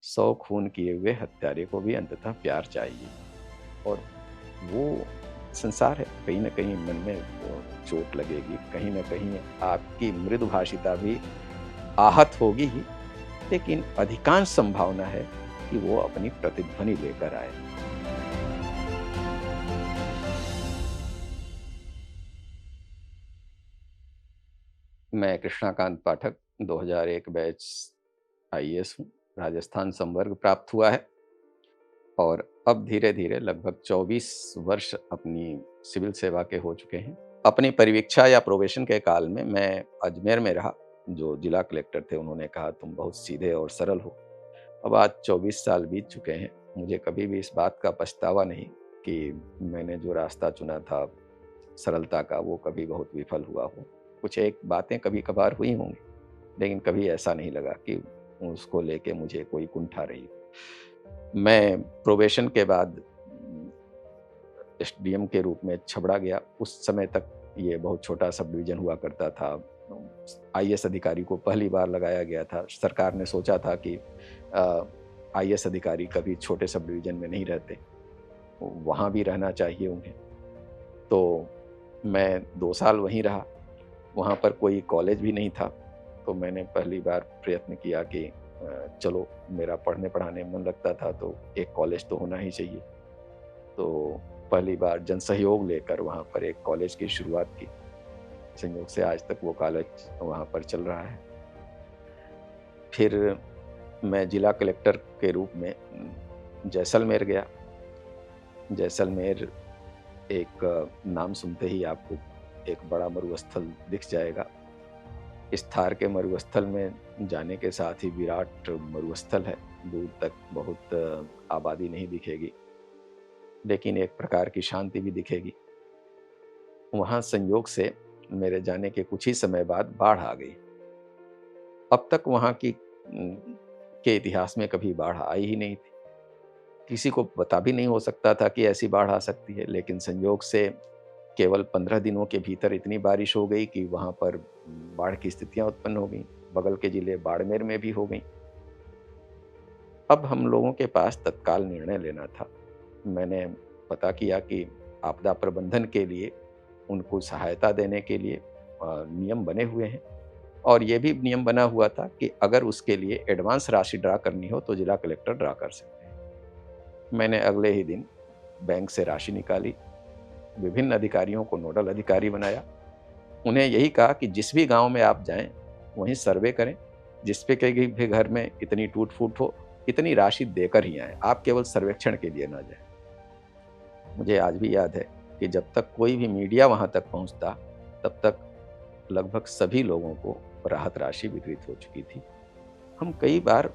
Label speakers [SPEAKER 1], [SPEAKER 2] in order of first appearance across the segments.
[SPEAKER 1] 100 खून किए हुए हत्यारे को भी अंततः प्यार चाहिए। और वो संसार है, कहीं न कहीं मन में चोट लगेगी, कहीं न कहीं आपकी मृदुभाषिता भी आहत होगी ही, लेकिन अधिकांश संभावना है कि वो अपनी प्रतिध्वनि लेकर आए। मैं कृष्णाकांत पाठक 2001 बैच आईएएस हूँ। राजस्थान संवर्ग प्राप्त हुआ है और अब धीरे-धीरे लगभग 24 वर्ष अपनी सिविल सेवा के हो चुके हैं। अपनी परिवीक्षा या प्रोबेशन के काल में मैं अजमेर में रहा। जो जिला कलेक्टर थे उन्होंने कहा तुम बहुत सीधे और सरल हो। अब आज 24 साल बीत चुके हैं। मुझे कभी भी इस बात का पछतावा नहीं कि मैंने जो रास्ता चुना था सरलता का, वो कभी बहुत विफल हुआ हो। कुछ एक बातें कभी-कभार हुई होंगी, लेकिन कभी ऐसा नहीं लगा कि उसको लेके मुझे कोई कुंठा रही हो। मैं प्रोबेशन के बाद एसडीएम के रूप में छबड़ा गया। उस समय तक ये बहुत छोटा सब डिवीज़न हुआ करता था। आईएएस अधिकारी को पहली बार लगाया गया था। सरकार ने सोचा था कि आईएएस अधिकारी कभी छोटे सब डिवीज़न में नहीं रहते, वहाँ भी रहना चाहिए उन्हें। तो मैं 2 साल वहीं रहा। वहाँ पर कोई कॉलेज भी नहीं था, तो मैंने पहली बार प्रयत्न किया कि चलो, मेरा पढ़ने-पढ़ाने में मन लगता था, तो एक कॉलेज तो होना ही चाहिए। तो पहली बार जनसहयोग लेकर वहाँ पर एक कॉलेज की शुरुआत की। संयोग से आज तक वो कॉलेज वहाँ पर चल रहा है। फिर मैं जिला कलेक्टर के रूप में जैसलमेर गया। जैसलमेर एक नाम सुनते ही आपको एक बड़ा मरुस्थल दिख जाएगा। इस थार के मरुस्थल में जाने के साथ ही विराट मरुस्थल है। दूर तक बहुत आबादी नहीं दिखेगी, लेकिन एक प्रकार की शांति भी दिखेगी। वहाँ संयोग से मेरे जाने के कुछ ही समय बाद बाढ़ आ गई। अब तक वहाँ के इतिहास में कभी बाढ़ आई ही नहीं थी। किसी को पता भी नहीं हो सकता था कि ऐसी बाढ़ आ सकती है, लेकिन संयोग से केवल 15 दिनों के भीतर इतनी बारिश हो गई कि वहाँ पर बाढ़ की स्थितियाँ उत्पन्न हो गईं। बगल के जिले बाड़मेर में भी हो गईं। अब हम लोगों के पास तत्काल निर्णय लेना था। मैंने पता किया कि आपदा प्रबंधन के लिए उनको सहायता देने के लिए नियम बने हुए हैं, और ये भी नियम बना हुआ था कि अगर उसके लिए एडवांस राशि ड्रा करनी हो तो जिला कलेक्टर ड्रा कर सकते हैं। मैंने अगले ही दिन बैंक से राशि निकाली, विभिन्न अधिकारियों को नोडल अधिकारी बनाया। उन्हें यही कहा कि जिस भी गाँव में आप जाएँ, वहीं सर्वे करें। जिस पे कहीं भी घर में इतनी टूट-फूट हो, इतनी राशि देकर ही आएँ। आप केवल सर्वेक्षण के लिए ना जाएँ। मुझे आज भी याद है कि जब तक कोई भी मीडिया वहाँ तक पहुँचता, तब तक लगभग सभी लोगों को राहत राशि वितरित हो चुकी थी। हम कई बार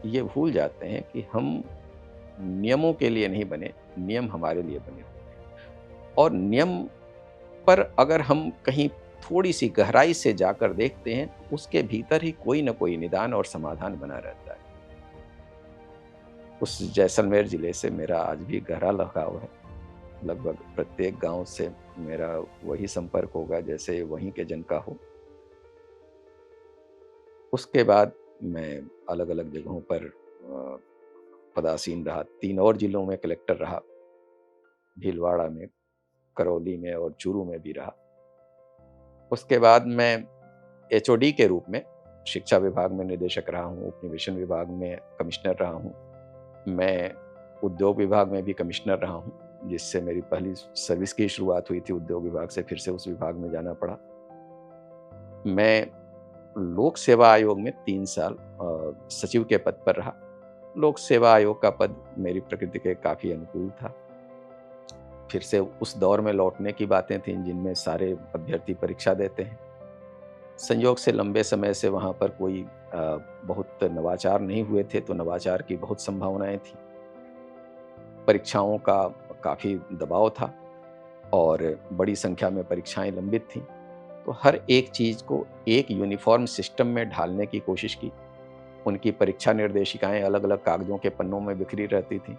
[SPEAKER 1] ये भूल जाते हैं कि हम नियमों के लिए नहीं बने, नियम हमारे लिए बने होते हैं। और नियम पर अगर हम कहीं थोड़ी-सी गहराई से जाकर देखते हैं, तो उसके भीतर ही कोई न कोई निदान और समाधान बना रहता है। उस जैसलमेर ज़िले से मेरा आज भी गहरा लगाव है। लगभग प्रत्येक गाँव से मेरा वही संपर्क होगा जैसे वहीं के जन का हो। उसके बाद मैं अलग-अलग जगहों पर पदासीन रहा। 3 और जिलों में कलेक्टर रहा, भीलवाड़ा में, करौली में और चूरू में भी रहा। उसके बाद मैं एचओडी के रूप में शिक्षा विभाग में निदेशक रहा हूँ, उपनिवेशन विभाग में कमिश्नर रहा हूँ। मैं उद्योग विभाग में भी कमिश्नर रहा हूँ, जिससे मेरी पहली सर्विस की शुरुआत हुई थी उद्योग विभाग से, फिर से उस विभाग में जाना पड़ा। मैं लोक सेवा आयोग में 3 साल सचिव के पद पर रहा। लोक सेवा आयोग का पद मेरी प्रकृति के काफ़ी अनुकूल था। फिर से उस दौर में लौटने की बातें थीं जिनमें सारे अभ्यर्थी परीक्षा देते हैं। संयोग से लंबे समय से वहाँ पर कोई बहुत नवाचार नहीं हुए थे, तो नवाचार की बहुत संभावनाएँ थीं। परीक्षाओं का काफ़ी दबाव था और बड़ी संख्या में परीक्षाएँ लंबित थीं। तो हर एक चीज़ को एक यूनिफ़ॉर्म सिस्टम में ढालने की कोशिश की। उनकी परीक्षा निर्देशिकाएँ अलग-अलग कागज़ों के पन्नों में बिखरी रहती थीं।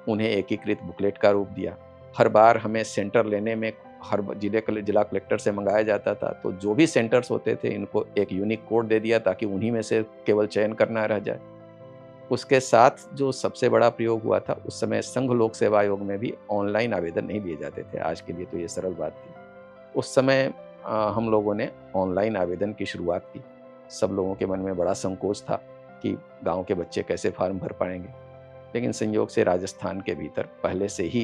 [SPEAKER 1] उन्हें एकीकृत बुकलेट का रूप दिया। हर बार हमें सेंटर लेने में हर जिला कलेक्टर से मँगाया जाता था, तो जो भी सेंटर्स होते थे, इनको एक यूनिक कोड दे दिया ताकि उन्हीं में से केवल चयन करना रह जाए। उसके साथ जो सबसे बड़ा प्रयोग हुआ था, उस समय संघ लोक सेवा आयोग में भी ऑनलाइन आवेदन नहीं लिए जाते थे। आज के लिए तो ये सरल बात थी। उस समय हम लोगों ने ऑनलाइन आवेदन की शुरुआत की। सब लोगों के मन में बड़ा संकोच था कि गाँव के बच्चे कैसे फ़ॉर्म भर पाएँगे। लेकिन संयोग से राजस्थान के भीतर पहले से ही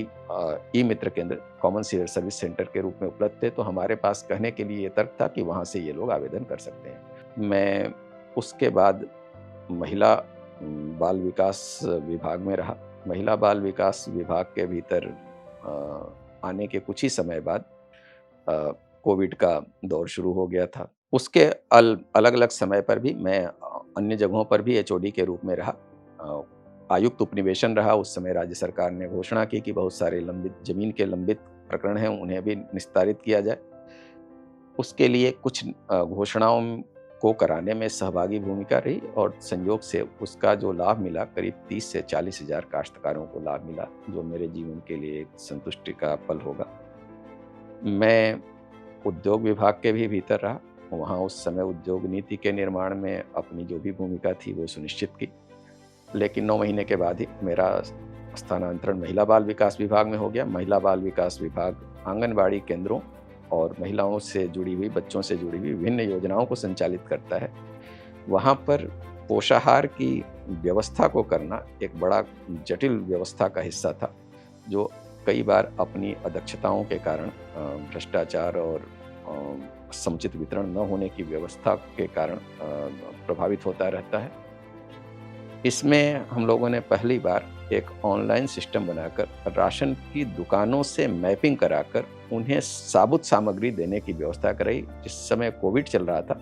[SPEAKER 1] ई-मित्र केंद्र कॉमन सिविल सर्विस सेंटर के रूप में उपलब्ध थे, तो हमारे पास कहने के लिए ये तर्क था कि वहाँ से ये लोग आवेदन कर सकते हैं। मैं उसके बाद महिला बाल विकास विभाग में रहा। महिला बाल विकास विभाग के भीतर आने के कुछ ही समय बाद कोविड का दौर शुरू हो गया था। उसके अलग-अलग समय पर भी मैं अन्य जगहों पर भी एचओडी के रूप में रहा। आयुक्त उपनिवेशन रहा। उस समय राज्य सरकार ने घोषणा की कि बहुत सारे ज़मीन के लंबित प्रकरण हैं, उन्हें भी निस्तारित किया जाए। उसके लिए कुछ घोषणाओं को कराने में सहभागी भूमिका रही और संयोग से उसका जो लाभ मिला, करीब 30 से 40 हज़ार काश्तकारों को लाभ मिला, जो मेरे जीवन के लिए एक संतुष्टि का पल होगा। मैं उद्योग विभाग के भी भीतर रहा। वहाँ उस समय उद्योग नीति के निर्माण में अपनी जो भी भूमिका थी, वो सुनिश्चित की। लेकिन 9 महीने के बाद ही मेरा स्थानांतरण महिला बाल विकास विभाग में हो गया। महिला बाल विकास विभाग आंगनबाड़ी केंद्रों और महिलाओं से जुड़ी हुई, बच्चों से जुड़ी हुई विभिन्न योजनाओं को संचालित करता है। वहाँ पर पोषाहार की व्यवस्था को करना एक बड़ा जटिल व्यवस्था का हिस्सा था, जो कई बार अपनी अदक्षताओं के कारण, भ्रष्टाचार और समुचित वितरण न होने की व्यवस्था के कारण प्रभावित होता रहता है। इसमें हम लोगों ने पहली बार एक ऑनलाइन सिस्टम बनाकर राशन की दुकानों से मैपिंग कराकर उन्हें साबुत सामग्री देने की व्यवस्था कराई। जिस समय कोविड चल रहा था,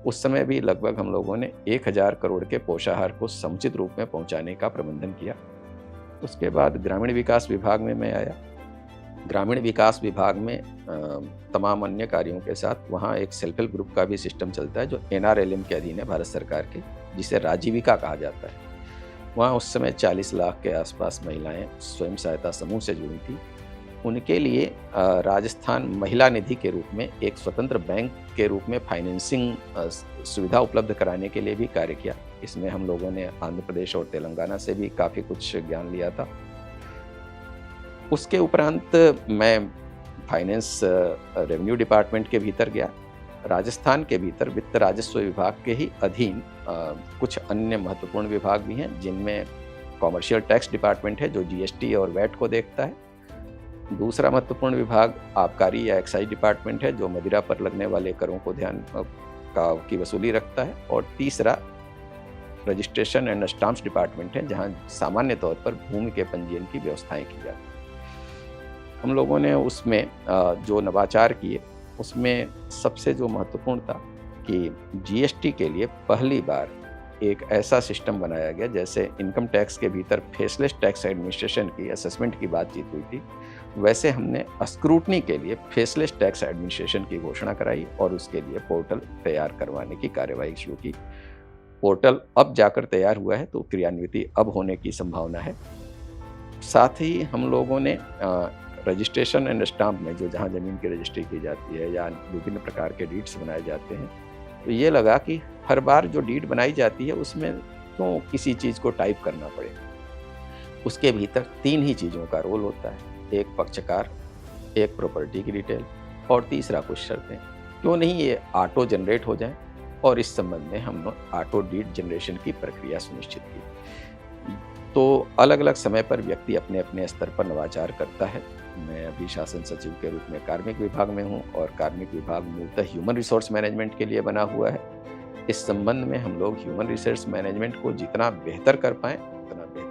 [SPEAKER 1] उस समय भी लगभग हम लोगों ने 1000 करोड़ के पोषाहार को समुचित रूप में पहुंचाने का प्रबंधन किया। उसके बाद ग्रामीण विकास विभाग में मैं आया। ग्रामीण विकास विभाग में तमाम अन्य कार्यों के साथ वहाँ एक सेल्फ हेल्प ग्रुप का भी सिस्टम चलता है, जो एनआरएलएम के अधीन है, भारत सरकार के, जिसे राजीविका कहा जाता है। वहाँ उस समय 40 लाख के आसपास महिलाएं स्वयं सहायता समूह से जुड़ी थी। उनके लिए राजस्थान महिला निधि के रूप में एक स्वतंत्र बैंक के रूप में फाइनेंसिंग सुविधा उपलब्ध कराने के लिए भी कार्य किया। इसमें हम लोगों ने आंध्र प्रदेश और तेलंगाना से भी काफ़ी कुछ ज्ञान लिया था। उसके उपरांत मैं फाइनेंस रेवेन्यू डिपार्टमेंट के भीतर गया। राजस्थान के भीतर वित्त राजस्व विभाग के ही अधीन कुछ अन्य महत्वपूर्ण विभाग भी हैं, जिनमें कॉमर्शियल टैक्स डिपार्टमेंट है, जो जीएसटी और वैट को देखता है। दूसरा महत्वपूर्ण विभाग आबकारी या एक्साइज डिपार्टमेंट है, जो मदिरा पर लगने वाले करों को की वसूली रखता है। और तीसरा रजिस्ट्रेशन एंड स्टाम्प्स डिपार्टमेंट है, जहां सामान्य तौर पर भूमि के पंजीयन की व्यवस्थाएं की जाती हैं। हम लोगों ने उसमें जो नवाचार किए, उसमें सबसे जो महत्वपूर्ण था कि जीएसटी के लिए पहली बार एक ऐसा सिस्टम बनाया गया, जैसे इनकम टैक्स के भीतर फेसलेस टैक्स एडमिनिस्ट्रेशन की असेसमेंट की बातचीत हुई थी, वैसे हमने स्क्रूटनी के लिए फेसलेस टैक्स एडमिनिस्ट्रेशन की घोषणा कराई और उसके लिए पोर्टल तैयार करवाने की कार्यवाही शुरू की। पोर्टल अब जाकर तैयार हुआ है, तो क्रियान्विति अब होने की संभावना है। साथ ही हम लोगों ने रजिस्ट्रेशन एंड स्टाम्प में, जो जहाँ ज़मीन की रजिस्ट्री की जाती है या विभिन्न प्रकार के डीड्स बनाए जाते हैं, तो ये लगा कि हर बार जो डीड बनाई जाती है उसमें क्यों किसी चीज़ को टाइप करना पड़े। उसके भीतर 3 ही चीज़ों का रोल होता है, एक पक्षकार, एक प्रॉपर्टी की डिटेल और तीसरा कुछ शर्तें। क्यों नहीं ये ऑटो जनरेट हो जाए, और इस संबंध में हमने ऑटो डीड जनरेशन की प्रक्रिया सुनिश्चित की। तो अलग अलग समय पर व्यक्ति अपने अपने स्तर पर नवाचार करता है। मैं अभी शासन सचिव के रूप में कार्मिक विभाग में हूँ, और कार्मिक विभाग मूलतः ह्यूमन रिसोर्स मैनेजमेंट के लिए बना हुआ है। इस संबंध में हम लोग ह्यूमन रिसोर्स मैनेजमेंट को जितना बेहतर कर पाएँ, उतना बेहतर